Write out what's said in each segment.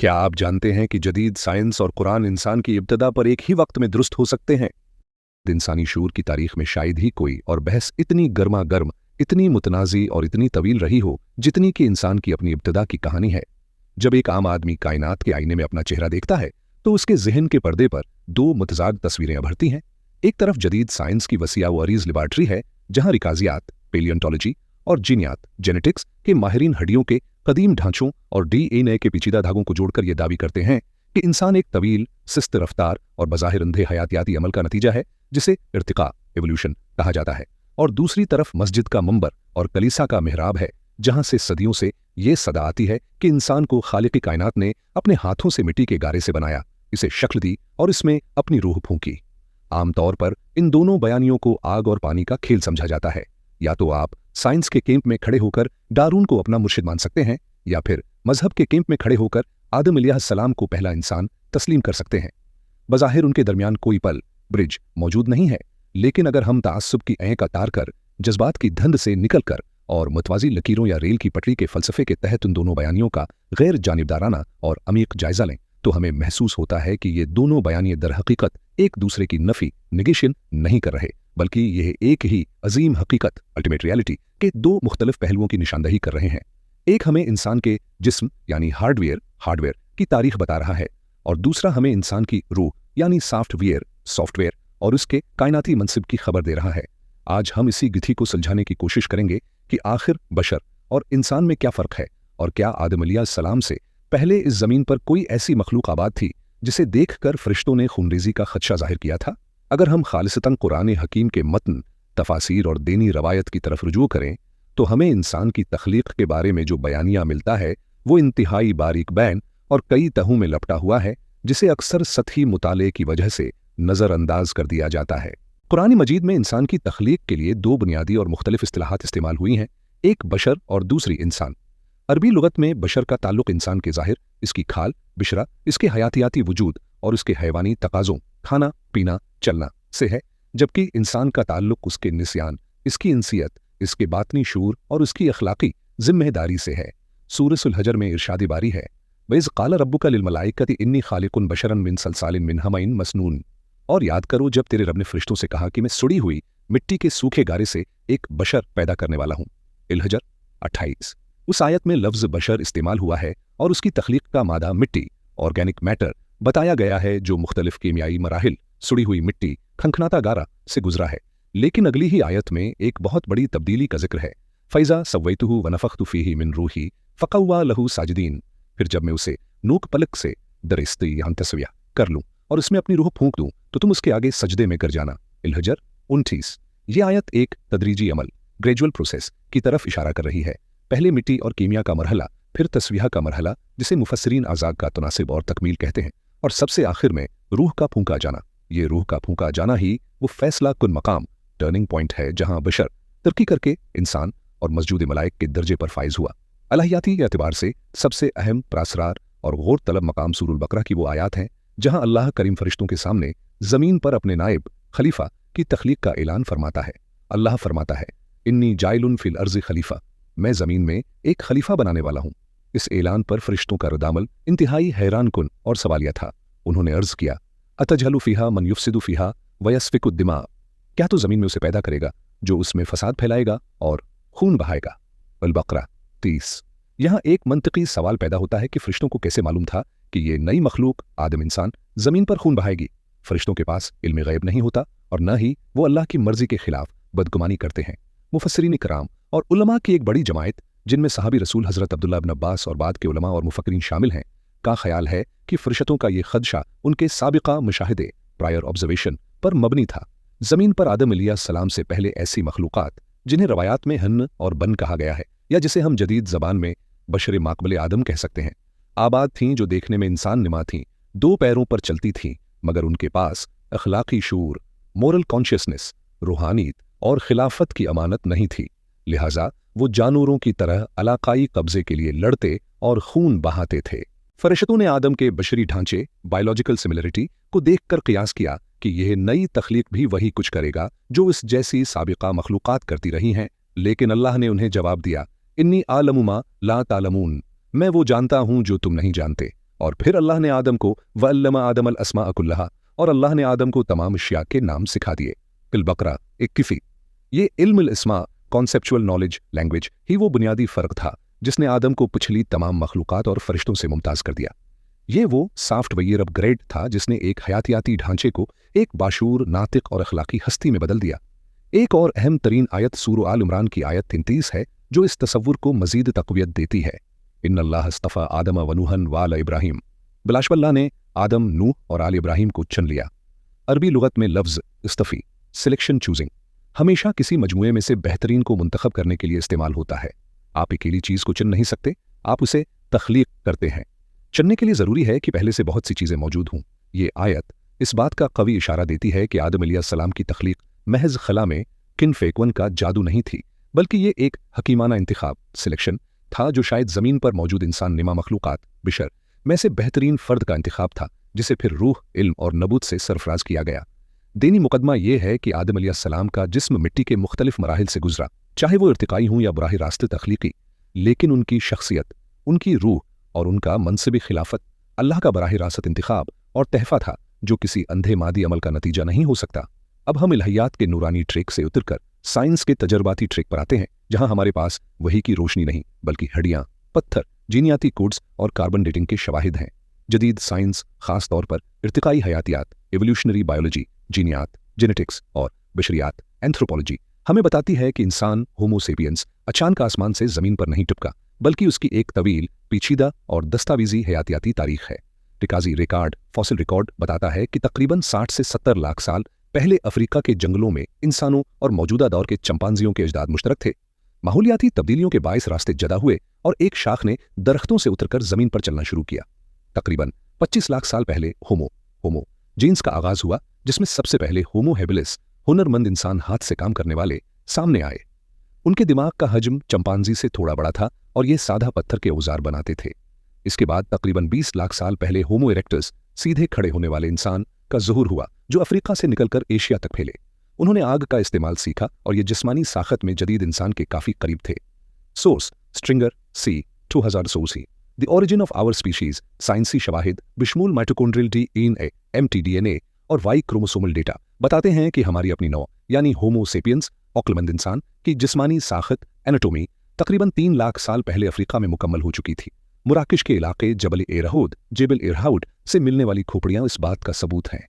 क्या आप जानते हैं कि जदीद साइंस और कुरान इंसान की इब्तदा पर एक ही वक्त में दुरुस्त हो सकते हैं? इंसानी शूर की तारीख में शायद ही कोई और बहस इतनी गर्मा गर्म, इतनी मुतनाज़ी और इतनी तवील रही हो जितनी कि इंसान की अपनी इब्तदा की कहानी है। जब एक आम आदमी कायनात के आईने में अपना चेहरा देखता है तो उसके ज़हन के पर्दे पर दो मुतज़ाद तस्वीरें उभरती हैं। एक तरफ जदीद साइंस की वसीया व अरीज़ लेबॉरेटरी है जहाँ रिकाजियात, पेलियोंटोलॉजी और जीनियात, जेनेटिक्स के माहिरीन हड्डियों के कदीम ढांचों और डीएनए के पेचीदा धागों को जोड़कर यह दावी करते हैं कि इंसान एक तवील, सुस्त रफ्तार और बज़ाहिर अंधे हयातियाती अमल का नतीजा है जिसे इर्तिका, एवोल्यूशन कहा जाता है। और दूसरी तरफ मस्जिद का मंबर और कलीसा का मेहराब है जहां से सदियों से ये सदा आती है कि इंसान को खालिक कायनात ने अपने हाथों से मिट्टी के गारे से बनाया, इसे शक्ल दी और इसमें अपनी रूह फूंकी। आमतौर पर इन दोनों बयानियों को आग और पानी का खेल समझा जाता है। या तो आप साइंस के कैंप में खड़े होकर डारून को अपना मुर्शिद मान सकते हैं या फिर मजहब के कैंप में खड़े होकर आदम अलैहिस्सलाम को पहला इंसान तस्लीम कर सकते हैं। बज़ाहिर उनके दरमियान कोई पल, ब्रिज मौजूद नहीं है, लेकिन अगर हम ताअस्सुब की ऐं का तार कर, जज्बात की धंध से निकल कर और मुतवाज़ी लकीरों या रेल की पटरी के फ़लसफ़े के तहत उन दोनों बयानियों का गैर जानिबदाराना और अमीक जायज़ा लें तो हमें महसूस होता है कि ये दोनों बयानिए दर हकीकत एक दूसरे की नफ़ी, निगेशन नहीं कर रहे, बल्कि यह एक ही अजीम हकीकत, अल्टीमेट रियलिटी के दो मुख्तलिफ पहलुओं की निशानदही कर रहे हैं। एक हमें इंसान के जिस्म यानी हार्डवेयर की तारीख बता रहा है और दूसरा हमें इंसान की रूह यानी सॉफ्टवेयर और उसके कायनाती मनसिब की खबर दे रहा है। आज हम इसी गिथी को सुलझाने की कोशिश करेंगे कि आखिर बशर और इंसान में क्या फ़र्क है और क्या आदम अलैहिस्सलाम से पहले इस ज़मीन पर कोई ऐसी मखलूक आबाद थी जिसे देखकर फरिश्तों ने खूनरेज़ी का खदशा जाहिर किया था। अगर हम खालिसतन कुरान हकीम के मतन, तफासीर और दीनी रवायत की तरफ रुजू करें तो हमें इंसान की तख्लीक के बारे में जो बयानिया मिलता है वो इंतहाई बारीक बैन और कई तहों में लपटा हुआ है जिसे अक्सर सतही मुताले की वजह से नज़रअंदाज कर दिया जाता है। कुरान मजीद में इंसान की तख्लीक के लिए दो बुनियादी और मुख्तलिफ इस्तिलाहात इस्तेमाल हुई हैं, एक बशर और दूसरी इंसान। अरबी लुगत में बशर का ताल्लुक इंसान के ज़ाहिर, इसकी खाल, बिशरा, इसके हयातियाती वजूद और उसके हैवानी तकाज़ों, खाना पीना चलना से है, जबकि इंसान का ताल्लुक उसके निस्यान, इसकी इंसियत, इसके बातनी शूर और उसकी अखलाकी जिम्मेदारी से है। सूरह हजर में इरशाद बारी है, वइज़ क़ाल रब्बुका लिल मलाइकति इन्नी खालिकुन बशरन मिन सलसालिन मिन हमइन मसनून। और याद करो जब तेरे रब ने फरिश्तों से कहा कि मैं सुड़ी हुई मिट्टी के सूखे गारे से एक बशर पैदा करने वाला हूँ। अल-हजर 28। उस आयत में लफ्ज़ बशर इस्तेमाल हुआ है और उसकी तख्लीक का मादा मिट्टी, ऑर्गेनिक मैटर बताया गया है जो मुख्तलिफ कीमियाई मराहिल, सुड़ी हुई मिट्टी, खनखनाता गारा से गुजरा है। लेकिन अगली ही आयत में एक बहुत बड़ी तब्दीली का जिक्र है, फ़ैज़ा सव्वैतुहु व नफ़ख्तु फ़ीही मिन रूही फ़क़व्वा लहू साजिदीन। फिर जब मैं उसे नूक पलक से दरिस्ती यान तस्विया कर लूँ और उसमें अपनी रूह फूंक दूँ तो तुम उसके आगे सजदे में कर जाना। अल-हजर 29। ये आयत एक तदरीजी अमल, ग्रेजुअल प्रोसेस की तरफ इशारा कर रही है। पहले मिट्टी और कीमिया का मरहला, फिर तस्वीहा का मरहला जिसे मुफस्सिरीन आज़ाद का तनासिब और तकमील कहते हैं, और सबसे आखिर में रूह का फूंका जाना। ये रूह का फूंका जाना ही वो फैसला कुन मकाम, टर्निंग पॉइंट है जहाँ बशर तरक्की करके इंसान और मस्जूद मलाइक के दर्जे पर फाइज हुआ। अलहियाती एतबार से सबसे अहम, प्रासरार और गौर तलब मकाम सूरह बकरा की वो आयात हैं जहाँ अल्लाह करीम फरिश्तों के सामने ज़मीन पर अपने नायब खलीफा की तख्लीक का ऐलान फरमाता है। अल्लाह फरमाता है, इन्नी जाइलुन फिल अर्ज़ खलीफा, मैं ज़मीन में एक खलीफा बनाने वाला हूँ। इस ऐलान पर फरिश्तों का रद्दामल इंतहाई हैरान कुन और सवालिया था। उन्होंने अर्ज़ किया, अतजहलु फ़ीहा मन युफ़सिदु फ़ीहा व यस्फ़िकु दिमा, क्या तो ज़मीन में उसे पैदा करेगा जो उसमें फ़साद फैलाएगा और खून बहाएगा। अल-बकरा 30। यहाँ एक मंतकी सवाल पैदा होता है कि फरिश्तों को कैसे मालूम था कि ये नई मखलूक आदम इंसान ज़मीन पर खून बहाएगी। फरिश्तों के पास इल्म गैब नहीं होता और न ही वो अल्लाह की मर्ज़ी के खिलाफ बदगुमानी करते हैं। मुफस्सिरीन इकराम और उलमा की एक बड़ी जमायत जिनमें सहाबी रसूल हज़रत अब्दुल्लाह इब्न अब्बास और बाद के उलमा और मुफक्किरीन शामिल हैं का ख्याल है कि फरिश्तों का ये खदशा उनके साबिक़ा मुशाहिदे, प्रायर ऑब्जर्वेशन पर मबनी था। ज़मीन पर आदम अलैहिस्सलाम से पहले ऐसी मखलूक़ात जिन्हें रवायात में हन्न और बन कहा गया है या जिसे हम जदीद ज़बान में बशर माक़बले आदम कह सकते हैं, आबाद थीं जो देखने में इंसान निमा थीं, दो पैरों पर चलती थीं, मगर उनके पास अखलाकी शूर, मोरल कॉन्शियसनेस, रूहानीत और खिलाफत की अमानत नहीं थी। लिहाजा वो जानवरों की तरह अलाकाई कब्जे के लिए लड़ते और खून बहाते थे। फरिश्तों ने आदम के बशरी ढांचे, बायोलॉजिकल सिमिलरिटी को देखकर क़ियास किया कि यह नई तख्लीक भी वही कुछ करेगा जो इस जैसी साबिक़ा मखलूक़ात करती रही हैं, लेकिन अल्लाह ने उन्हें जवाब दिया, इन्नी आलमु मा ला तालमून, मैं वो जानता हूं जो तुम नहीं जानते, और फिर अल्लाह ने आदम को वअल्लमा आदम अल अस्मा कुल्लहा, और अल्लाह ने आदम को तमाम अशिया के नाम सिखा दिए। फिल बकरा 21। ये इल्म इस्मा कॉन्सेप्चुअल नॉलेज लैंग्वेज ही वो बुनियादी फ़र्क था जिसने आदम को पिछली तमाम मखलूक़ात और फरिश्तों से मुमताज़ कर दिया। ये वो सॉफ्टवेयर अपग्रेड था जिसने एक हयातियाती ढांचे को एक बाशूर, नातिक और अखलाकी हस्ती में बदल दिया। एक और अहम तरीन आयत सूरह आल इमरान की आयत 33 है जो इस तसव्वुर को मज़ीद तक़वियत देती है। इन्नल्लाह अस्तफ़ा आदम व नूहन व आल इब्राहीम, बिलाशबल्ला ने आदम, नूह और आल इब्राहीम को चुन लिया। अरबी लुगत में लफ्ज़ इस्तफ़ी सिलेक्शन चूजिंग हमेशा किसी मजमूए में से बेहतरीन को मुंतखब करने के लिए इस्तेमाल होता है। आप अकेली चीज़ को चुन नहीं सकते, आप उसे तख्लीक करते हैं। चुनने के लिए ज़रूरी है कि पहले से बहुत सी चीज़ें मौजूद हों। ये आयत इस बात का कवी इशारा देती है कि आदम अलैहिस्सलाम की तख्लीक महज खला में किन फेकवन का जादू नहीं थी, बल्कि ये एक हकीमाना इंतखाब सिलेक्शन था जो शायद ज़मीन पर मौजूद इंसान निमा मखलूक़ात बिशर में से बेहतरीन फ़र्द का इंतखाब था, जिसे फिर रूह, इल्म और नबूत से सरफराज किया गया। दीनी मुकदमा ये है कि आदम अलैहिस्सलाम का जिस्म मिट्टी के मुख्तलिफ मराहिल से गुजरा, चाहे वो इर्तिकाई हों या बराह रास्त तख्लीकी, लेकिन उनकी शख्सियत, उनकी रूह और उनका मनसिब खिलाफत अल्लाह का बराह रास्त इंतखाब और तहफ़ा था जो किसी अंधे मादी अमल का नतीजा नहीं हो सकता। अब हम इल्हियात के नूरानी ट्रैक से उतरकर साइंस के तजर्बाती ट्रैक पर आते हैं, जहां हमारे पास वही की रोशनी नहीं बल्कि हड्डियां, पत्थर, जीनियाती कोड्स और कार्बन डेटिंग के शवाहिद हैं। जदीद साइंस खास तौर पर इर्तिकाई हयातियात, एवोल्यूशनरी बायोलॉजी, जीनियात, जेनेटिक्स और बशरियात, एंथ्रोपोलॉजी हमें बताती है कि इंसान होमो सेपियंस अचानक आसमान से ज़मीन पर नहीं टपका, बल्कि उसकी एक तवील, पेचीदा और दस्तावेजी हयातियाती तारीख है। रिकाजी रिकॉर्ड फॉसिल रिकॉर्ड बताता है कि तकरीबन 60 से 70 लाख साल पहले अफ्रीका के जंगलों में इंसानों और मौजूदा दौर के चंपांजियों के अजदाद मुश्तरक थे। माहौलियाती तब्दीलियों के बायस रास्ते जदा हुए और एक शाख ने दरख्तों से उतरकर जमीन पर चलना शुरू किया। तकरीबन 25 लाख साल पहले होमो जीन्स का आगाज हुआ, जिसमें सबसे पहले होमो हेबिलिस हुनरमंद इंसान हाथ से काम करने वाले सामने आए। उनके दिमाग का हजम चंपांजी से थोड़ा बड़ा था और ये सादा पत्थर के औजार बनाते थे। इसके बाद तकरीबन 20 लाख साल पहले होमो इरेक्टस सीधे खड़े होने वाले इंसान का ज़ुहूर हुआ, जो अफ्रीका से निकलकर एशिया तक फैले। उन्होंने आग का इस्तेमाल सीखा और ये जिस्मानी साखत में जदीद इंसान के काफ़ी करीब थे। सोर्स स्ट्रिंगर सी 2000 सोर्सी the origin of our species साइंसी शवाहिद बिशमूल माइटोकॉन्ड्रियल डीएनए एमटीडीएनए और वाई क्रोमोसोमल डेटा बताते हैं कि हमारी अपनी नौ यानी होमो सेपियंस अक्लमंद इंसान की जिस्मानी साखत एनाटोमी तकरीबन 3 लाख साल पहले अफ्रीका में मुकम्मल हो चुकी थी। मुराकिश के इलाके जबल एरहाउड से मिलने वाली खोपड़ियां इस बात का सबूत हैं।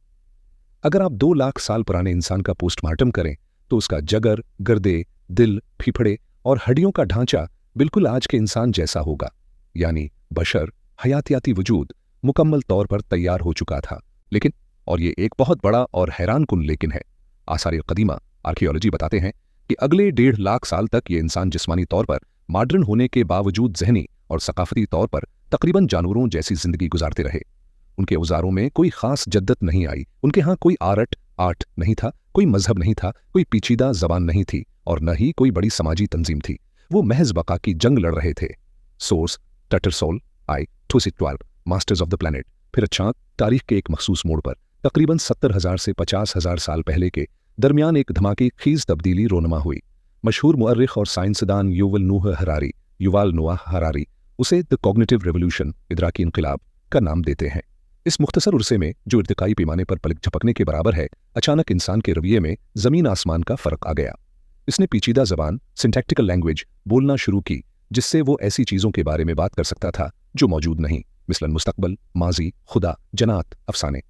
अगर आप 2 लाख साल पुराने इंसान का पोस्टमार्टम करें तो उसका जगर, गर्दे, दिल, फेफड़े और हड्डियों का ढांचा बिल्कुल आज के इंसान जैसा होगा, यानी बशर हयातियाती वजूद मुकम्मल तौर पर तैयार हो चुका था। लेकिन, और ये एक बहुत बड़ा और हैरान कुन लेकिन है, आसार कदीमा आर्कियोलॉजी बताते हैं कि अगले 1.5 लाख साल तक ये इंसान जिस्मानी तौर पर मॉडर्न होने के बावजूद जहनी और सकाफती तौर पर तकरीबन जानवरों जैसी जिंदगी गुजारते रहे। उनके औजारों में कोई खास जद्दत नहीं आई, उनके यहाँ कोई आर्ट नहीं था, कोई मजहब नहीं था, कोई पेचीदा जबान नहीं थी और न ही कोई बड़ी समाजी तंजीम थी। वो महज बका की जंग लड़ रहे थे। Source Tattersall I 2012 masters of the planet. फिर अचानक तारीख के एक मखसूस मोड़ पर तकरीबन 70,000 से 50,000 साल पहले के दरमियान एक धमाके खीज तब्दीली रोनमा हुई। मशहूर मुअर्रिख और साइंसदान युवाल नोआह हरारी उसे द कॉग्निटिव रेवोल्यूशन इदराकी इनकलाब का नाम देते हैं। इस मुख्तसर उर्से में, जो इर्तिकाई पैमाने पर पलक झपकने के बराबर है, अचानक इंसान के रवैये में ज़मीन आसमान का फ़र्क आ गया। इसने पेचीदा ज़बान सिंटैक्टिकल लैंग्वेज बोलना शुरू की, जिससे वो ऐसी चीज़ों के बारे में बात कर सकता था जो मौजूद नहीं, मिसलन मुस्तकबल, माजी, खुदा, जनात, अफसाने।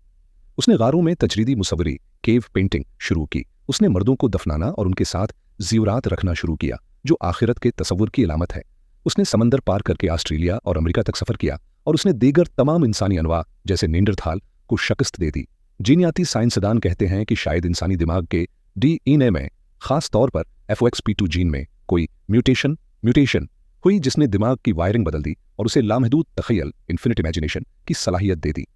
उसने गारों में तजरीदी मुसव्वरी केव पेंटिंग शुरू की। उसने मर्दों को दफनाना और उनके साथ ज़िवरात रखना शुरू किया, जो आखिरत के तसव्वुर की अलामत है। उसने समंदर पार करके ऑस्ट्रेलिया और अमेरिका तक सफ़र किया और उसने दीगर तमाम इंसानी अनवा जैसे नींडरथाल को शिकस्त दे दी। जीनियाती साइंसदान कहते हैं कि शायद इंसानी दिमाग के डीएनए में, खास तौर पर FOXP2 जीन में कोई म्यूटेशन हुई जिसने दिमाग की वायरिंग बदल दी और उसे लामहदूद तख़य्युल इन्फिनिट इमेजिनेशन की सलाहियत दे दी।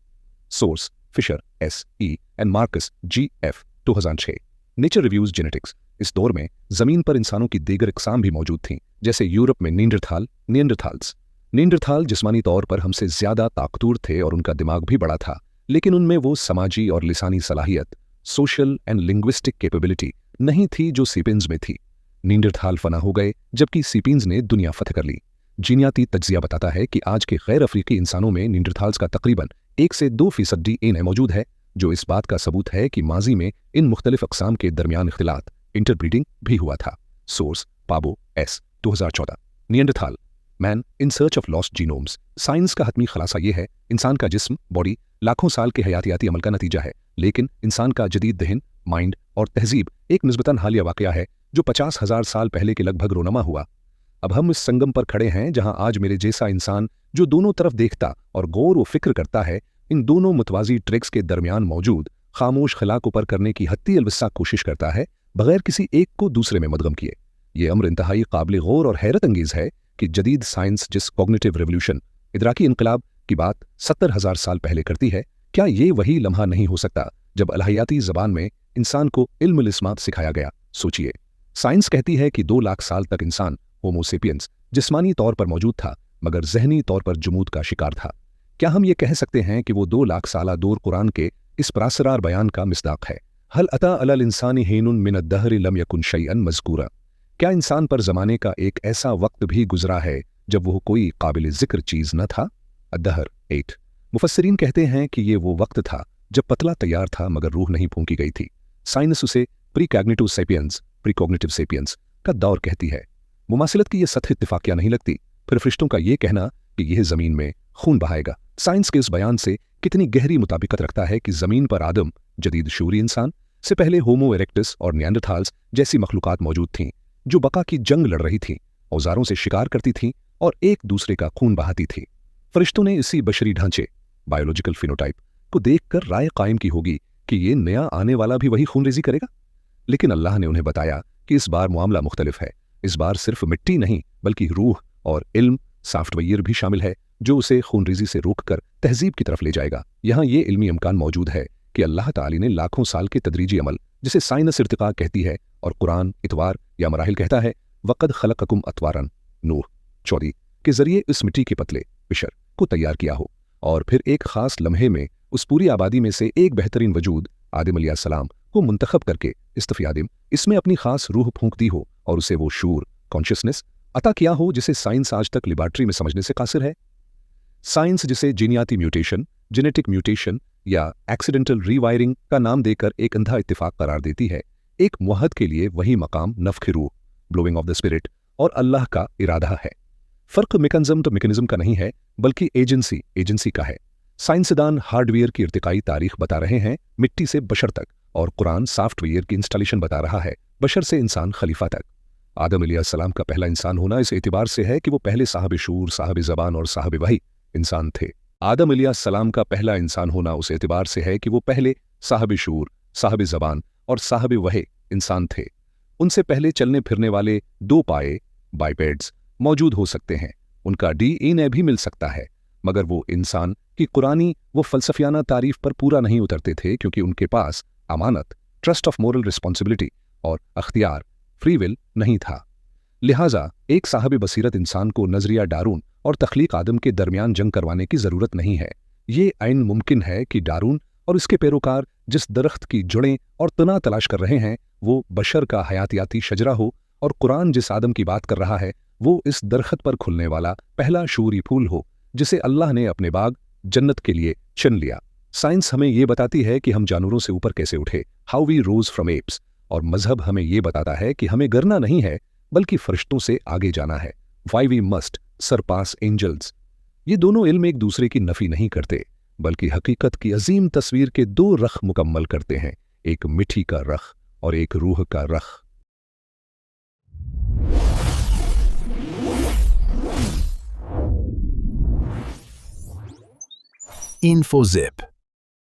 Source Fisher SE and Marcus GF 2006 nature reviews genetics. इस दौर में ज़मीन पर इंसानों की दीगर इकसाम भी मौजूद थीं, जैसे यूरोप में नींडरथाल जिस्मानी तौर पर हमसे ज़्यादा ताकतूर थे और उनका दिमाग भी बड़ा था, लेकिन उनमें वो समाजी और लिसानी सलाहियत, सोशल एंड लिंग्विस्टिक कैपेबिलिटी नहीं थी जो सीपियंस में थी। नींडरथाल फना हो गए जबकि सीपियंस ने दुनिया फतह कर ली। जीनियाती तज्जिया बताता है कि आज के गैर अफ्रीकी इंसानों में नींडरथाल्स का तकरीबन 1 से 2% डीएनए मौजूद है, जो इस बात का सबूत है कि माजी में इन मुख्तलिफ अक़साम के दरमियान इख्तिलात इंटरब्रीडिंग भी हुआ था। Source Pääbo S 2014। Neanderthal man in search of lost genomes. Science का हतमी खुलासा ये है, इंसान का जिस्म बॉडी लाखों साल के हयातियाती अमल का नतीजा है, लेकिन इंसान का जदीद दहन माइंड और तहजीब एक निस्बतन हालिया वाक़या है जो 50,000 साल पहले के लगभग रोनमा हुआ। अब हम इस संगम पर खड़े हैं जहां आज मेरे जैसा इंसान जो दोनों तरफ देखता और गौर व फिक्र करता है, इन दोनों मुतवाज़ी ट्रैक्स के दरमियान मौजूद खामोश खला को पर करने की हत्ती अलविस्सा कोशिश करता है, बगैर किसी एक को दूसरे में मदगम किए। ये अम्र इंतहाई काबिल गौर और हैरत अंगेज़ है कि जदीद साइंस जिस कॉग्निटिव रेवोल्यूशन इदराकी इनकलाब की बात 70,000 साल पहले करती है, क्या ये वही लम्हा नहीं हो सकता जब अलहयाती ज़बान में इंसान को इल्मुल इस्मात सिखाया गया? सोचिए, साइंस कहती है कि 2 लाख साल तक इंसान होमो सेपियंस जिस्मानी तौर पर मौजूद था, मगर जहनी तौर पर जुमूद का शिकार था। क्या हम ये कह सकते हैं कि वो 2 लाख साला दौर कुरान के इस परासरार बयान का मिस्दाक है? हल अता अलल इंसानी हीनुन मिन अद्दहर लम यकुन शैअन मज़कूरा। क्या इंसान पर ज़माने का एक ऐसा वक्त भी गुजरा है जब वह कोई काबिल ज़िक्र चीज़ न था? अद्दहर 8। मुफस्सिरीन कहते हैं कि ये वो वक्त था जब पतला तैयार था मगर रूह नहीं फूंकी गई थी। साइंस उसे प्रीकॉग्निटिव सेपियंस प्रीकॉग्निटिव सेपियंस का दौर कहती है। मुमासिलत की ये सतह इत्तिफाकिया नहीं लगती। फिर फरिश्तों का ये कहना कि यह ज़मीन में खून बहाएगा, साइंस के इस बयान से कितनी गहरी मुताबिकत रखता है कि ज़मीन पर आदम जदीद शूरी इंसान से पहले होमो इरेक्टस और नियांडरथाल्स जैसी मखलूक़ात मौजूद थीं, जो बका की जंग लड़ रही थीं, औजारों से शिकार करती थीं और एक दूसरे का खून बहाती थीं। फरिश्तों ने इसी बशरी ढांचे बायोलॉजिकल फिनोटाइप को देखकर राय कायम की होगी कि ये नया आने वाला भी वही खूनरेजी करेगा, लेकिन अल्लाह ने उन्हें बताया कि इस बार मामला मुख्तलिफ है। इस बार सिर्फ मिट्टी नहीं बल्कि रूह और इल्म सॉफ्टवेयर भी शामिल है, जो उसे खूनरेजी से रोककर तहजीब की तरफ ले जाएगा। यहाँ ये इल्मी इम्कान मौजूद है कि अल्लाह ताली ने लाखों साल के तदरीजी अमल, जिसे साइंस इर्तिका कहती है और कुरान इतवार या मराहिल कहता है, वक़द खलक़कुम अतवारन नूह 14 के जरिए इस मिट्टी के पतले बिशर को तैयार किया हो और फिर एक खास लम्हे में उस पूरी आबादी में से एक बेहतरीन वजूद आदम अलैहिस्सलाम को मुंतखब करके इस्तफादिम इसमें अपनी खास रूह फूंक दी हो और उसे वो शूर कॉन्शियसनेस अता किया हो जिसे साइंस आज तक लेबॉरेटरी में समझने से कासिर है। साइंस जिसे जीनियाती म्यूटेशन, जेनेटिक म्यूटेशन या एक्सीडेंटल रीवायरिंग का नाम देकर एक अंधा इत्तिफाक करार देती है, एक मुअहद के लिए वही मकाम नफ़्ख़ रूह, ब्लोइंग ऑफ द स्पिरिट और अल्लाह का इरादा है। फ़र्क मैकेनिज्म तो मैकेनिज्म का नहीं है बल्कि एजेंसी का है। साइंसदान हार्डवेयर की इर्तिकाई तारीख बता रहे हैं मिट्टी से बशर तक, और कुरान सॉफ्टवेयर की इंस्टॉलेशन बता रहा है बशर से इंसान खलीफा तक। आदम अलैहिस्सलाम का पहला इंसान होना इस एतबार से है कि वो पहले साहब शूर, साहब ज़बान और साहब वही इंसान थे। आदम अलैहिस्सलाम का पहला इंसान होना उस एतबार से है कि वो पहले साहब शूर, साहब ज़बान और साहब वही इंसान थे। उनसे पहले चलने फिरने वाले 2 पाए बाइपेड्स मौजूद हो सकते हैं, उनका डीएनए भी मिल सकता है, मगर वो इंसान की कुरानी वो फलसफियाना तारीफ पर पूरा नहीं उतरते थे, क्योंकि उनके पास अमानत, ट्रस्ट ऑफ मोरल रिस्पॉन्सिबिलिटी और अख्तियार, फ्री विल नहीं था। लिहाजा एक साहब बसीरत इंसान को नजरिया डारून और तख्लीक आदम के दरमियान जंग करवाने की ज़रूरत नहीं है। ये ऐन मुमकिन है कि डारून और इसके पैरोकार जिस दरख्त की जड़ें और तना तलाश कर रहे हैं वो बशर का हयातियाती शजरा हो, और कुरान जिस आदम की बात कर रहा है वो इस दरख्त पर खुलने वाला पहला शूरी फूल हो, जिसे अल्लाह ने अपने बाग जन्नत के लिए चुन लिया। साइंस हमें ये बताती है कि हम जानवरों से ऊपर कैसे उठे, how we rose from apes, और मजहब हमें ये बताता है कि हमें गिरना नहीं है बल्कि फरिश्तों से आगे जाना है, why we must surpass angels. ये दोनों इल्म एक दूसरे की नफी नहीं करते बल्कि हकीकत की अजीम तस्वीर के 2 रख मुकम्मल करते हैं, एक मिट्टी का रख और एक रूह का रख। InfoZip